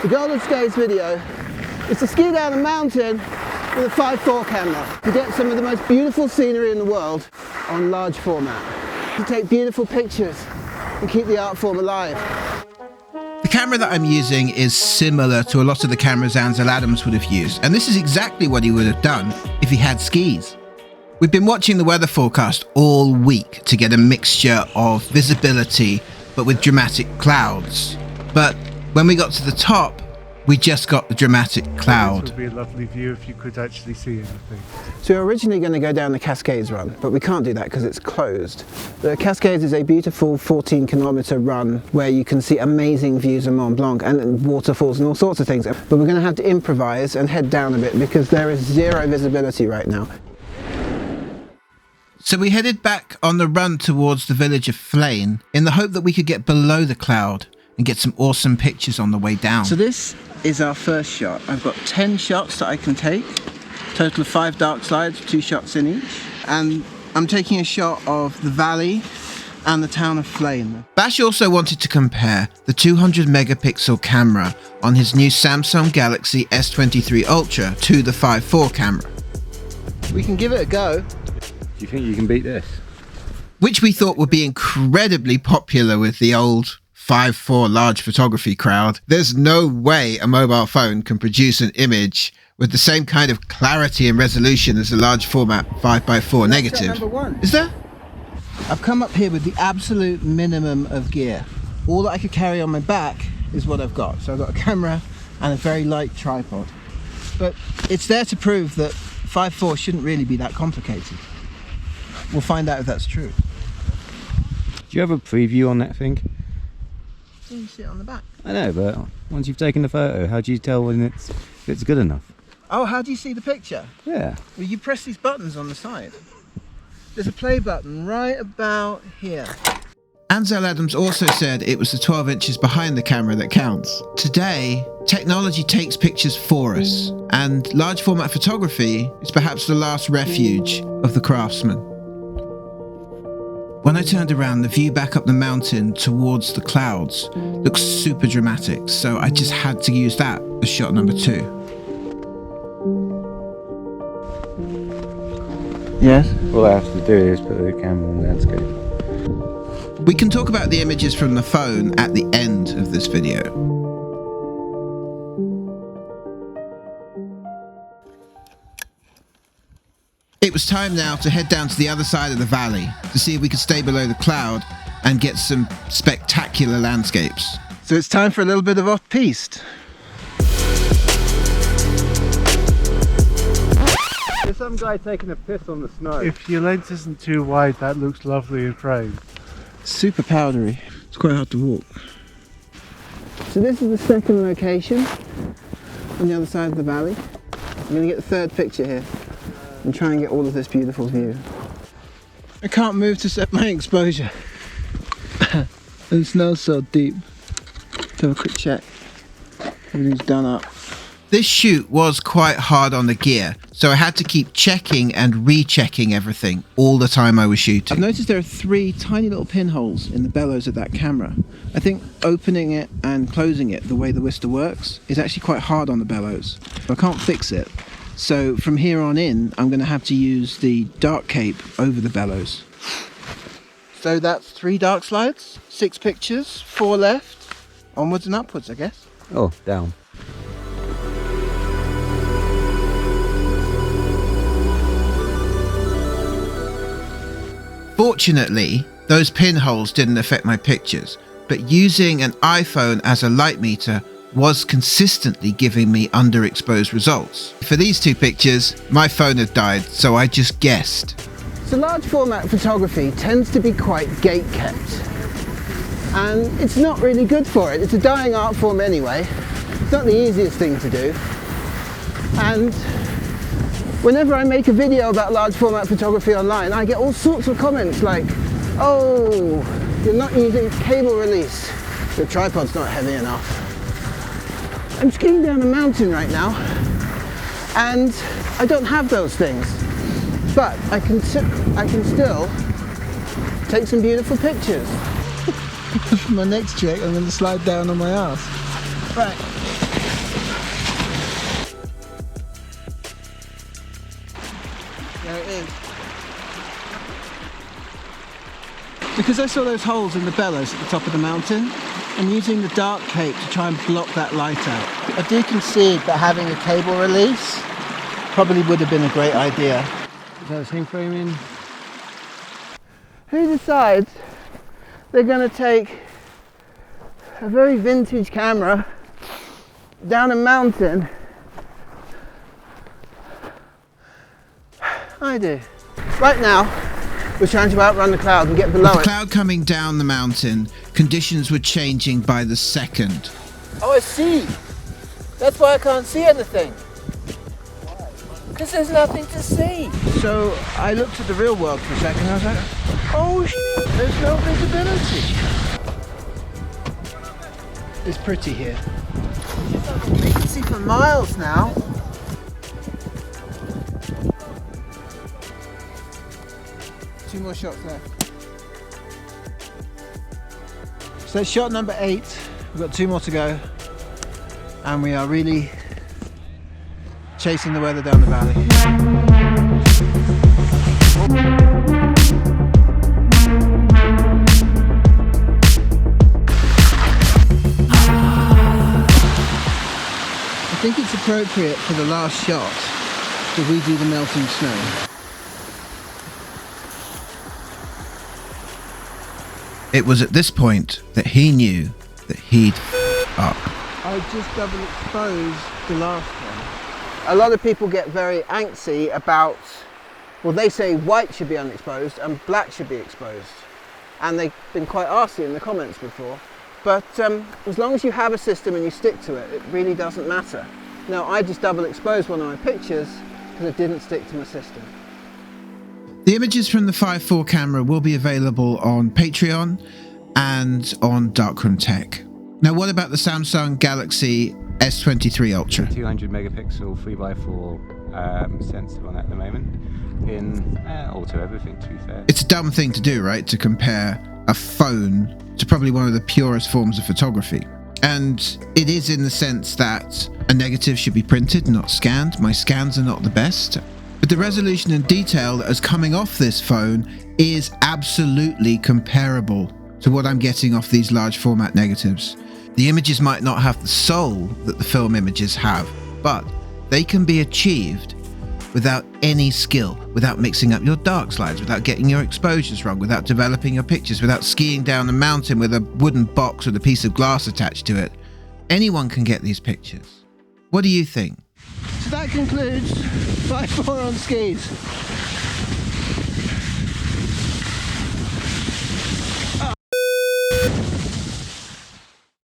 The goal of today's video is to ski down a mountain with a 5.4 camera to get some of the most beautiful scenery in the world on large format, to take beautiful pictures and keep the art form alive. The camera that I'm using is similar to a lot of the cameras Ansel Adams would have used, and this is exactly what he would have done if he had skis. We've been watching the weather forecast all week to get a mixture of visibility but with dramatic clouds. But when we got to the top, we just got the dramatic cloud. This would be a lovely view if you could actually see anything. So we were originally going to go down the Cascades run, but we can't do that because it's closed. The Cascades is a beautiful 14-kilometre run where you can see amazing views of Mont Blanc and waterfalls and all sorts of things. But we're going to have to improvise and head down a bit because there is zero visibility right now. So we headed back on the run towards the village of Flaine in the hope that we could get below the cloud and get some awesome pictures on the way down. So this is our first shot. I've got 10 shots that I can take, total of 5 dark slides, 2 shots in each. And I'm taking a shot of the valley and the town of Flaine. Bash also wanted to compare the 200 megapixel camera on his new Samsung Galaxy S24 Ultra to the 5.4 camera. We can give it a go. Do you think you can beat this? Which we thought would be incredibly popular with the old 5.4 large photography crowd. There's no way a mobile phone can produce an image with the same kind of clarity and resolution as a large format 5x4 negative. Number 1. Is there? I've come up here with the absolute minimum of gear. All that I could carry on my back is what I've got. So I've got a camera and a very light tripod. But it's there to prove that 5.4 shouldn't really be that complicated. We'll find out if that's true. Do you have a preview on that thing? You see it on the back. I know, but once you've taken the photo, how do you tell when it's good enough? Oh, how do you see the picture? Yeah. Well, you press these buttons on the side. There's a play button right about here. Ansel Adams also said it was the 12 inches behind the camera that counts. Today, technology takes pictures for us, and large format photography is perhaps the last refuge of the craftsman. When I turned around, the view back up the mountain towards the clouds looked super dramatic, so I just had to use that as shot number 2. Yes? All I have to do is put the camera on the landscape. We can talk about the images from the phone at the end of this video. It was time now to head down to the other side of the valley to see if we could stay below the cloud and get some spectacular landscapes. So it's time for a little bit of off-piste. There's some guy taking a piss on the snow. If your lens isn't too wide, that looks lovely in frame. Super powdery. It's quite hard to walk. So this is the second location on the other side of the valley. I'm going to get the third picture here and try and get all of this beautiful view. I can't move to set my exposure. The snow's so deep. Let's have a quick check. Everything's done up. This shoot was quite hard on the gear, so I had to keep checking and rechecking everything all the time I was shooting. I've noticed there are 3 tiny little pinholes in the bellows of that camera. I think opening it and closing it the way the Wister works is actually quite hard on the bellows. I can't fix it. So from here on in, I'm going to have to use the dark cape over the bellows. So that's 3 dark slides, 6 pictures, 4 left. Onwards and upwards, I guess. Oh, down. Fortunately, those pinholes didn't affect my pictures, but using an iPhone as a light meter was consistently giving me underexposed results. For these 2 pictures, my phone had died, so I just guessed. So large format photography tends to be quite gate-kept. And it's not really good for it. It's a dying art form anyway. It's not the easiest thing to do. And whenever I make a video about large format photography online, I get all sorts of comments like, oh, you're not using cable release. Your tripod's not heavy enough. I'm skiing down a mountain right now, and I don't have those things. But I can still take some beautiful pictures. For my next trick, I'm going to slide down on my ass. Right. because I saw those holes in the bellows at the top of the mountain, and using the dark cape to try and block that light out. I do concede that having a cable release probably would have been a great idea. Is that a thing framing? Who decides they're going to take a very vintage camera down a mountain? I do. Right now, we're trying to outrun the cloud and get below With the it. cloud coming down the mountain, conditions were changing by the second. Oh, I see. That's why I can't see anything. Because there's nothing to see. So I looked at the real world for a second and I was like, oh shit, there's no visibility. It's pretty here. You can see for miles now. Two more shots left. So that's shot number 8. We've got 2 more to go. And we are really chasing the weather down the valley. I think it's appropriate for the last shot to redo the melting snow. It was at this point that he knew that he'd up. I just double exposed the last one. A lot of people get very angsty about, well, they say white should be unexposed and black should be exposed. And they've been quite arsy in the comments before. But as long as you have a system and you stick to it, it really doesn't matter. Now, I just double exposed one of my pictures because it didn't stick to my system. The images from the 5.4 camera will be available on Patreon and on Darkroom Tech. Now, what about the Samsung Galaxy S24 Ultra? 200 megapixel 3x4 sensor on at the moment in auto everything, to be fair. It's a dumb thing to do, right? To compare a phone to probably one of the purest forms of photography. And it is in the sense that a negative should be printed, not scanned. My scans are not the best. But the resolution and detail that is coming off this phone is absolutely comparable to what I'm getting off these large format negatives. The images might not have the soul that the film images have, but they can be achieved without any skill, without mixing up your dark slides, without getting your exposures wrong, without developing your pictures, without skiing down a mountain with a wooden box with a piece of glass attached to it. Anyone can get these pictures. What do you think? So that concludes 5.4 on skis.